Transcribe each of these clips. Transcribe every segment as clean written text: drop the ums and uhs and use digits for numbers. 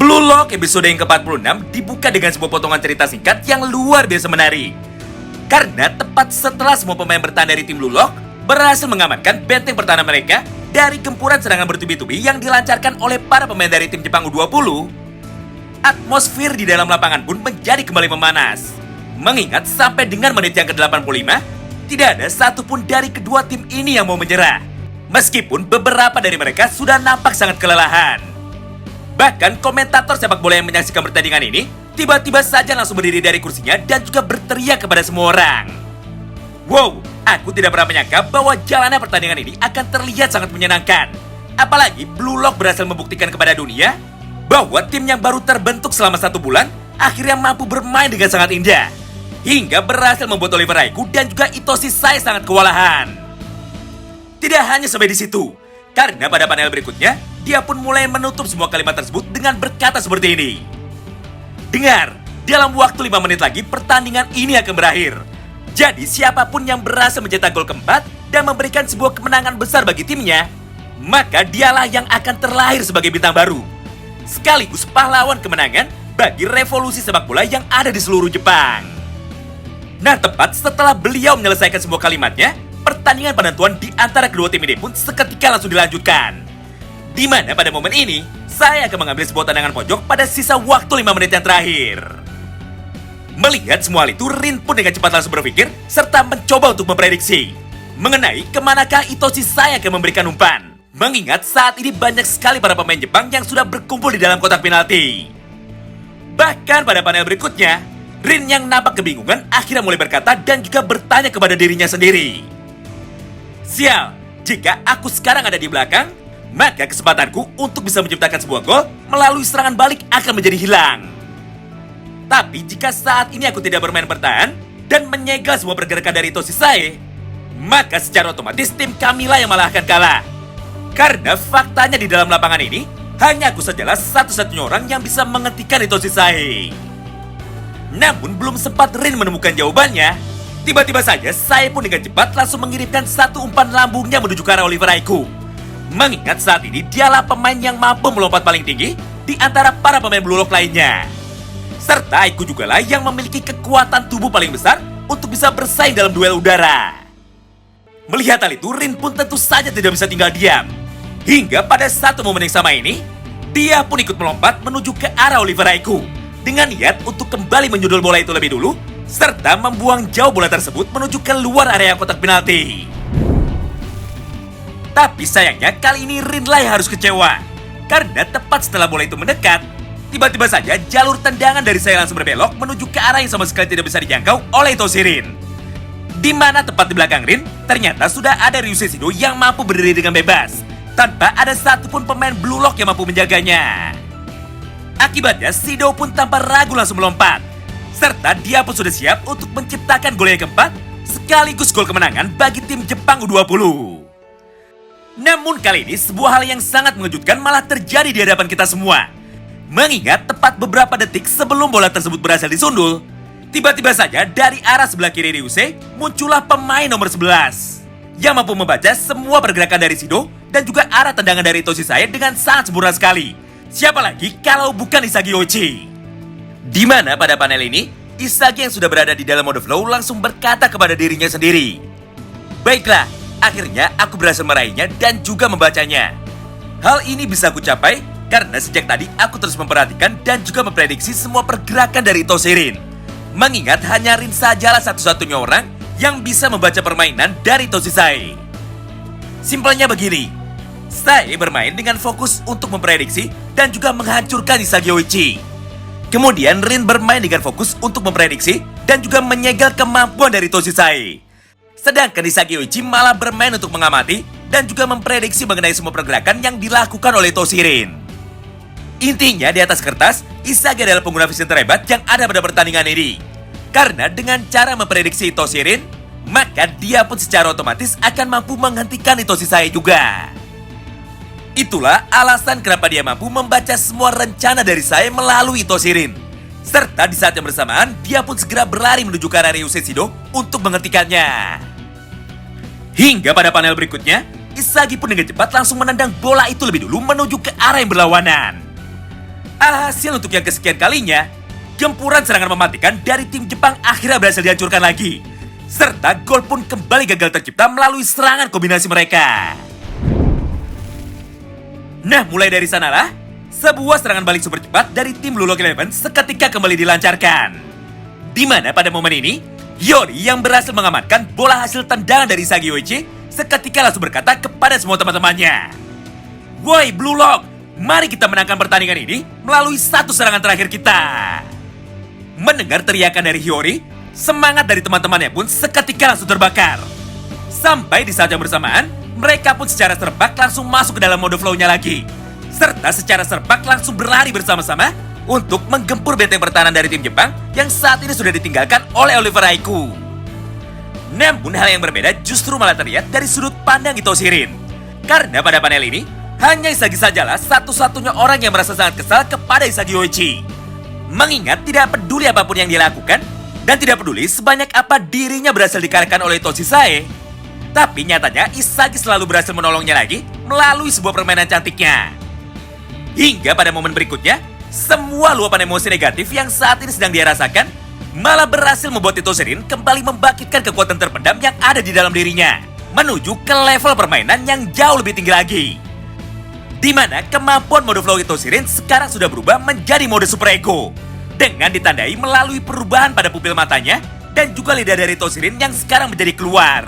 Blue Lock episode yang ke-46 dibuka dengan sebuah potongan cerita singkat yang luar biasa menarik. Karena tepat setelah semua pemain bertahan dari tim Blue Lock berhasil mengamankan benteng pertahanan mereka dari gempuran serangan bertubi-tubi yang dilancarkan oleh para pemain dari tim Jepang U20, atmosfer di dalam lapangan pun menjadi kembali memanas. Mengingat sampai dengan menit yang ke-85, tidak ada satupun dari kedua tim ini yang mau menyerah. Meskipun beberapa dari mereka sudah nampak sangat kelelahan. Bahkan komentator sepak bola yang menyaksikan pertandingan ini tiba-tiba saja langsung berdiri dari kursinya dan juga berteriak kepada semua orang. Wow, aku tidak pernah menyangka bahwa jalannya pertandingan ini akan terlihat sangat menyenangkan. Apalagi Blue Lock berhasil membuktikan kepada dunia bahwa tim yang baru terbentuk selama 1 bulan akhirnya mampu bermain dengan sangat indah. Hingga berhasil membuat Oliver Raiku dan juga Itoshi Sai sangat kewalahan. Tidak hanya sampai di situ, karena pada panel berikutnya, dia pun mulai menutup semua kalimat tersebut dengan berkata seperti ini. Dengar, dalam waktu 5 menit lagi pertandingan ini akan berakhir. Jadi siapapun yang berhasil mencetak gol keempat dan memberikan sebuah kemenangan besar bagi timnya, maka dialah yang akan terlahir sebagai bintang baru. Sekaligus pahlawan kemenangan bagi revolusi sepak bola yang ada di seluruh Jepang. Nah, tepat setelah beliau menyelesaikan semua kalimatnya, pertandingan penentuan di antara kedua tim ini pun seketika langsung dilanjutkan. Di mana pada momen ini, saya akan mengambil sebuah tendangan pojok pada sisa waktu 5 menit yang terakhir. Melihat semua hal itu, Rin pun dengan cepat langsung berpikir, serta mencoba untuk memprediksi mengenai kemanakah Itoshi Sai akan memberikan umpan. Mengingat saat ini banyak sekali para pemain Jepang yang sudah berkumpul di dalam kotak penalti. Bahkan pada panel berikutnya, Rin yang nampak kebingungan akhirnya mulai berkata dan juga bertanya kepada dirinya sendiri. Sial, jika aku sekarang ada di belakang, maka kesempatanku untuk bisa menciptakan sebuah gol melalui serangan balik akan menjadi hilang. Tapi jika saat ini aku tidak bermain bertahan dan menyegel semua pergerakan dari Itoshi Sai, maka secara otomatis tim kamilah yang malah akan kalah. Karena faktanya di dalam lapangan ini, hanya aku sajalah satu-satunya orang yang bisa menghentikan Itoshi Sai. Namun belum sempat Rin menemukan jawabannya, tiba-tiba saja Sai pun dengan cepat langsung mengirimkan satu umpan lambungnya menuju ke arah Oliver Raiku. Mengingat saat ini dialah pemain yang mampu melompat paling tinggi di antara para pemain Blue Lock lainnya. Serta Raiku juga lah yang memiliki kekuatan tubuh paling besar untuk bisa bersaing dalam duel udara. Melihat hal itu, Rin pun tentu saja tidak bisa tinggal diam. Hingga pada satu momen yang sama ini, dia pun ikut melompat menuju ke arah Oliver Raiku dengan niat untuk kembali menyundul bola itu lebih dulu, serta membuang jauh bola tersebut menuju ke luar area kotak penalti. Tapi sayangnya kali ini Rin lah yang harus kecewa. Karena tepat setelah bola itu mendekat, tiba-tiba saja jalur tendangan dari saya langsung berbelok menuju ke arah yang sama sekali tidak bisa dijangkau oleh Itoshi Rin. Di mana tepat di belakang Rin, ternyata sudah ada Ryusei Shido yang mampu berdiri dengan bebas, tanpa ada satupun pemain Blue Lock yang mampu menjaganya. Akibatnya Shido pun tanpa ragu langsung melompat, serta dia pun sudah siap untuk menciptakan gol yang keempat, sekaligus gol kemenangan bagi tim Jepang U20. Namun kali ini sebuah hal yang sangat mengejutkan malah terjadi di hadapan kita semua. Mengingat tepat beberapa detik sebelum bola tersebut berhasil disundul, tiba-tiba saja dari arah sebelah kiri Ryusei muncullah pemain nomor 11 yang mampu membaca semua pergerakan dari Shido dan juga arah tendangan dari Itoshi Sai dengan sangat sempurna sekali. Siapa lagi kalau bukan Isagi Oichi? Di mana pada panel ini, Isagi yang sudah berada di dalam mode flow langsung berkata kepada dirinya sendiri, baiklah, akhirnya aku berhasil meraihnya dan juga membacanya. Hal ini bisa aku capai karena sejak tadi aku terus memperhatikan dan juga memprediksi semua pergerakan dari Itoshi Rin. Mengingat hanya Rin sajalah satu-satunya orang yang bisa membaca permainan dari Itoshi Sai. Simpelnya begini, Sai bermain dengan fokus untuk memprediksi dan juga menghancurkan Isagi Oichi. Kemudian Rin bermain dengan fokus untuk memprediksi dan juga menyegel kemampuan dari Itoshi Sai. Sedangkan Isagi Oichi malah bermain untuk mengamati dan juga memprediksi mengenai semua pergerakan yang dilakukan oleh Itoshi Rin. Intinya di atas kertas, Isagi adalah pengguna vision terhebat yang ada pada pertandingan ini. Karena dengan cara memprediksi Itoshi Rin, maka dia pun secara otomatis akan mampu menghentikan Itoshi Sai juga. Itulah alasan kenapa dia mampu membaca semua rencana dari Sai melalui Itoshi Rin. Serta di saat yang bersamaan, dia pun segera berlari menuju ke arah Ryusei Shido untuk menghentikannya. Hingga pada panel berikutnya, Isagi pun dengan cepat langsung menendang bola itu lebih dulu menuju ke arah yang berlawanan. Alhasil untuk yang kesekian kalinya, gempuran serangan mematikan dari tim Jepang akhirnya berhasil dihancurkan lagi. Serta gol pun kembali gagal tercipta melalui serangan kombinasi mereka. Nah, mulai dari sanalah, sebuah serangan balik super cepat dari tim Blue Lock Eleven seketika kembali dilancarkan. Di mana pada momen ini, Hiyori yang berhasil mengamankan bola hasil tendangan dari Isagi Yoichi seketika langsung berkata kepada semua teman-temannya, "Woi Blue Lock, mari kita menangkan pertandingan ini melalui satu serangan terakhir kita." Mendengar teriakan dari Hiyori, semangat dari teman-temannya pun seketika langsung terbakar. Sampai di saat yang bersamaan, mereka pun secara serempak langsung masuk ke dalam mode flow-nya lagi. Serta secara serempak langsung berlari bersama-sama untuk menggempur benteng pertahanan dari tim Jepang yang saat ini sudah ditinggalkan oleh Oliver Aiku. Namun hal yang berbeda justru malah terlihat dari sudut pandang Ito Shirin. Karena pada panel ini, hanya Isagi sajalah satu-satunya orang yang merasa sangat kesal kepada Isagi Yoichi. Mengingat tidak peduli apapun yang dia lakukan, dan tidak peduli sebanyak apa dirinya berhasil dikalahkan oleh Itoshi Sae, tapi nyatanya Isagi selalu berhasil menolongnya lagi melalui sebuah permainan cantiknya. Hingga pada momen berikutnya, semua luapan emosi negatif yang saat ini sedang dia rasakan malah berhasil membuat Ito Shirin kembali membangkitkan kekuatan terpendam yang ada di dalam dirinya, menuju ke level permainan yang jauh lebih tinggi lagi. Di mana kemampuan mode flow Ito Shirin sekarang sudah berubah menjadi mode super ego, dengan ditandai melalui perubahan pada pupil matanya dan juga lidah dari Ito Shirin yang sekarang menjadi keluar.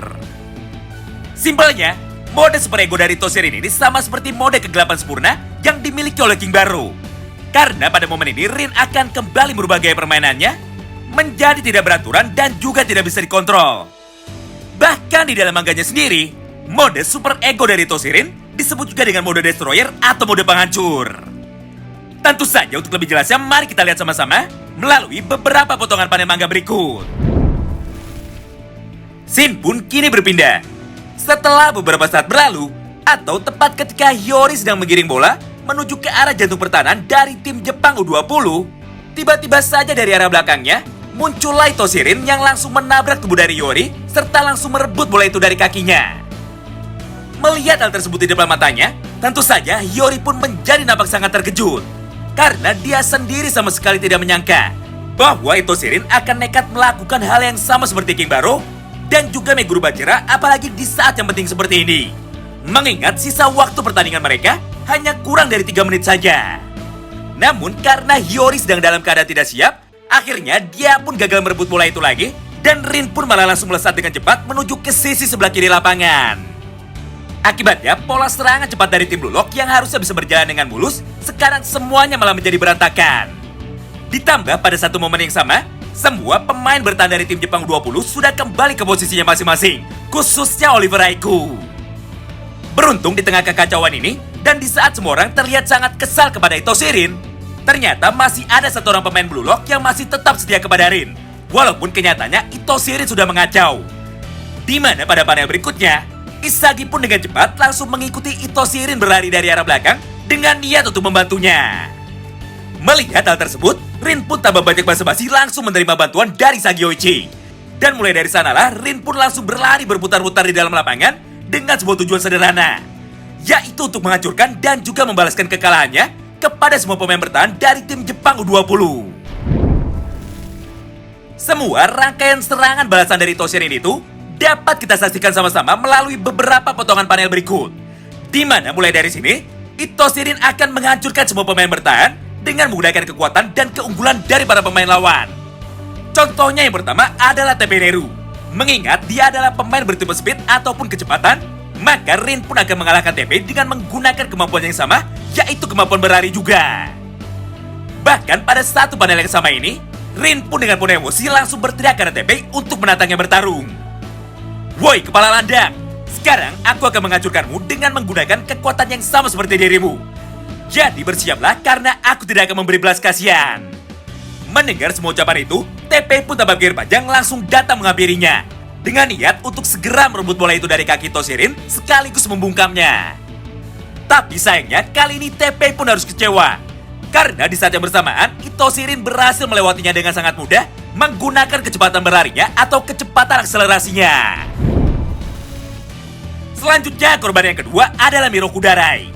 Simpelnya, mode super ego dari Ito Shirin ini sama seperti mode kegelapan sempurna yang dimiliki oleh King Baro. Karena pada momen ini Rin akan kembali merubah gaya permainannya menjadi tidak beraturan dan juga tidak bisa dikontrol. Bahkan di dalam mangganya sendiri, mode super ego dari Ito Shirin disebut juga dengan mode destroyer atau mode penghancur. Tentu saja untuk lebih jelasnya mari kita lihat sama-sama melalui beberapa potongan panel manga berikut. Scene pun kini berpindah. Setelah beberapa saat berlalu, atau tepat ketika Hiyori sedang menggiring bola menuju ke arah jantung pertahanan dari tim Jepang U20, tiba-tiba saja dari arah belakangnya muncullah Ito Shirin yang langsung menabrak tubuh dari Hiyori serta langsung merebut bola itu dari kakinya. Melihat hal tersebut di depan matanya, tentu saja Hiyori pun menjadi nampak sangat terkejut. Karena dia sendiri sama sekali tidak menyangka bahwa Ito Shirin akan nekat melakukan hal yang sama seperti King Baro dan juga Meguru Bachira, apalagi di saat yang penting seperti ini. Mengingat sisa waktu pertandingan mereka hanya kurang dari 3 menit saja. Namun karena Hiyori sedang dalam keadaan tidak siap, akhirnya dia pun gagal merebut bola itu lagi dan Rin pun malah langsung melesat dengan cepat menuju ke sisi sebelah kiri lapangan. Akibatnya pola serangan cepat dari tim Blue Lock yang harusnya bisa berjalan dengan mulus, sekarang semuanya malah menjadi berantakan. Ditambah pada satu momen yang sama, semua pemain bertahan dari tim Jepang 20 sudah kembali ke posisinya masing-masing, khususnya Oliver Aiku. Beruntung di tengah kekacauan ini, dan di saat semua orang terlihat sangat kesal kepada Ito Shirin, ternyata masih ada satu orang pemain Blue Lock yang masih tetap setia kepada Rin. Walaupun kenyataannya Ito Shirin sudah mengacau. Di mana pada panel berikutnya, Isagi pun dengan cepat langsung mengikuti Ito Shirin berlari dari arah belakang dengan niat untuk membantunya. Melihat hal tersebut, Rin pun tanpa banyak basa-basi langsung menerima bantuan dari Isagi Yoichi. Dan mulai dari sanalah Rin pun langsung berlari berputar-putar di dalam lapangan dengan sebuah tujuan sederhana, yaitu untuk menghancurkan dan juga membalaskan kekalahannya kepada semua pemain bertahan dari tim Jepang U20. Semua rangkaian serangan balasan dari Ito Shirin itu dapat kita saksikan sama-sama melalui beberapa potongan panel berikut. Di mana mulai dari sini, Ito Shirin akan menghancurkan semua pemain bertahan dengan menggunakan kekuatan dan keunggulan dari para pemain lawan. Contohnya yang pertama adalah TP Neru. Mengingat dia adalah pemain bertipe speed ataupun kecepatan, maka Rin pun akan mengalahkan TP dengan menggunakan kemampuan yang sama, yaitu kemampuan berlari juga. Bahkan pada satu panel yang sama ini, Rin pun dengan penuh emosi langsung berteriak karena TP untuk menantangnya bertarung. Woi kepala landak, sekarang aku akan menghancurkanmu dengan menggunakan kekuatan yang sama seperti dirimu. Jadi bersiaplah karena aku tidak akan memberi belas kasihan. Mendengar semua ucapan itu, TP pun tanpa pikir panjang langsung datang menghampirinya dengan niat untuk segera merebut bola itu dari kaki Ito Shirin sekaligus membungkamnya. Tapi sayangnya kali ini TP pun harus kecewa karena di saat yang bersamaan Ito Shirin berhasil melewatinya dengan sangat mudah menggunakan kecepatan berlarinya atau kecepatan akselerasinya. Selanjutnya, korban yang kedua adalah Miroku Darai.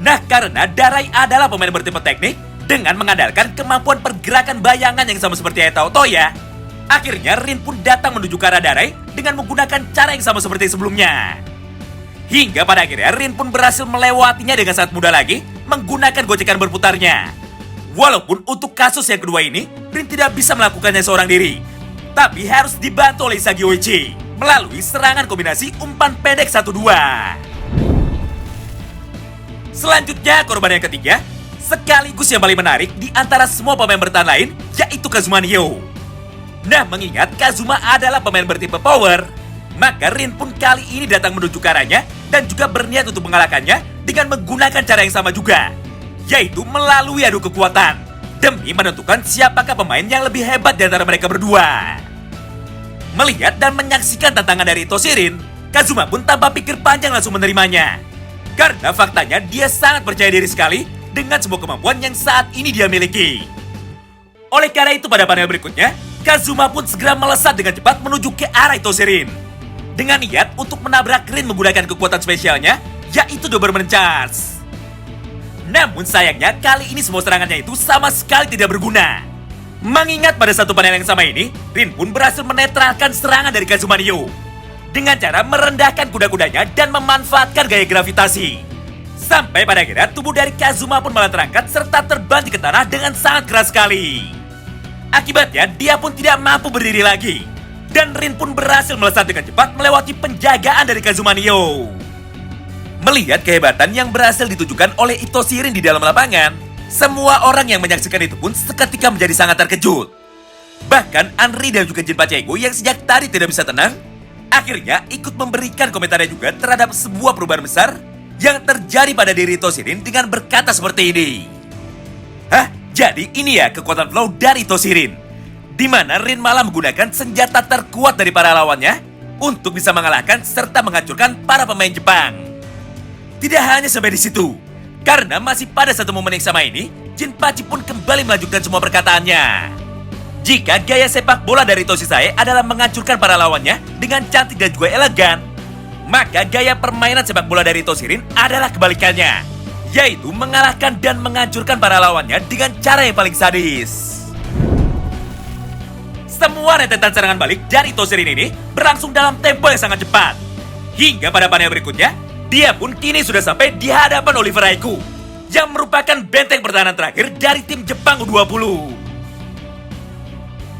Nah, karena Darai adalah pemain bertipe teknik dengan mengandalkan kemampuan pergerakan bayangan yang sama seperti Aetao Toya, akhirnya Rin pun datang menuju ke arah Darai dengan menggunakan cara yang sama seperti sebelumnya. Hingga pada akhirnya Rin pun berhasil melewatinya dengan sangat mudah lagi menggunakan gocekan berputarnya. Walaupun untuk kasus yang kedua ini, Rin tidak bisa melakukannya seorang diri, tapi harus dibantu oleh Isagi Oichi melalui serangan kombinasi umpan pendek 1-2. Selanjutnya, korban yang ketiga, sekaligus yang paling menarik di antara semua pemain bertahan lain, yaitu Kazuma Nio. Nah, mengingat Kazuma adalah pemain bertipe power, maka Rin pun kali ini datang menuju ke arahnya dan juga berniat untuk mengalahkannya dengan menggunakan cara yang sama juga, yaitu melalui adu kekuatan demi menentukan siapakah pemain yang lebih hebat di antara mereka berdua. Melihat dan menyaksikan tantangan dari Itoshi Rin, Kazuma pun tanpa pikir panjang langsung menerimanya. Karena faktanya dia sangat percaya diri sekali dengan semua kemampuan yang saat ini dia miliki. Oleh karena itu pada panel berikutnya, Kazuma pun segera melesat dengan cepat menuju ke arah Itoshi Rin dengan niat untuk menabrak Rin menggunakan kekuatan spesialnya, yaitu Doberman Charge. Namun sayangnya kali ini semua serangannya itu sama sekali tidak berguna. Mengingat pada satu panel yang sama ini, Rin pun berhasil menetralkan serangan dari Kazuma Nio dengan cara merendahkan kuda-kudanya dan memanfaatkan gaya gravitasi. Sampai pada akhirnya tubuh dari Kazuma pun malah terangkat serta terbanting ke tanah dengan sangat keras sekali. Akibatnya dia pun tidak mampu berdiri lagi, dan Rin pun berhasil melesat dengan cepat melewati penjagaan dari Kazuma Nio. Melihat kehebatan yang berhasil ditunjukkan oleh Itoshi Rin di dalam lapangan, semua orang yang menyaksikan itu pun seketika menjadi sangat terkejut. Bahkan Anri dan juga Jinpachi Ego yang sejak tadi tidak bisa tenang, akhirnya ikut memberikan komentarnya juga terhadap sebuah perubahan besar yang terjadi pada diri Itoshi Rin dengan berkata seperti ini. Hah? Jadi ini ya kekuatan flow dari Itoshi Rin, di mana Rin malah menggunakan senjata terkuat dari para lawannya untuk bisa mengalahkan serta menghancurkan para pemain Jepang. Tidak hanya sampai di situ, karena masih pada satu momen yang sama ini, Jinpachi pun kembali melanjutkan semua perkataannya. Jika gaya sepak bola dari Toshisae adalah menghancurkan para lawannya dengan cantik dan juga elegan, maka gaya permainan sepak bola dari Itoshi Rin adalah kebalikannya, yaitu mengalahkan dan menghancurkan para lawannya dengan cara yang paling sadis. Semua rentetan serangan balik dari Itoshi Rin ini berlangsung dalam tempo yang sangat cepat. Hingga pada panel berikutnya, dia pun kini sudah sampai di hadapan Oliver Raikou, yang merupakan benteng pertahanan terakhir dari tim Jepang U20.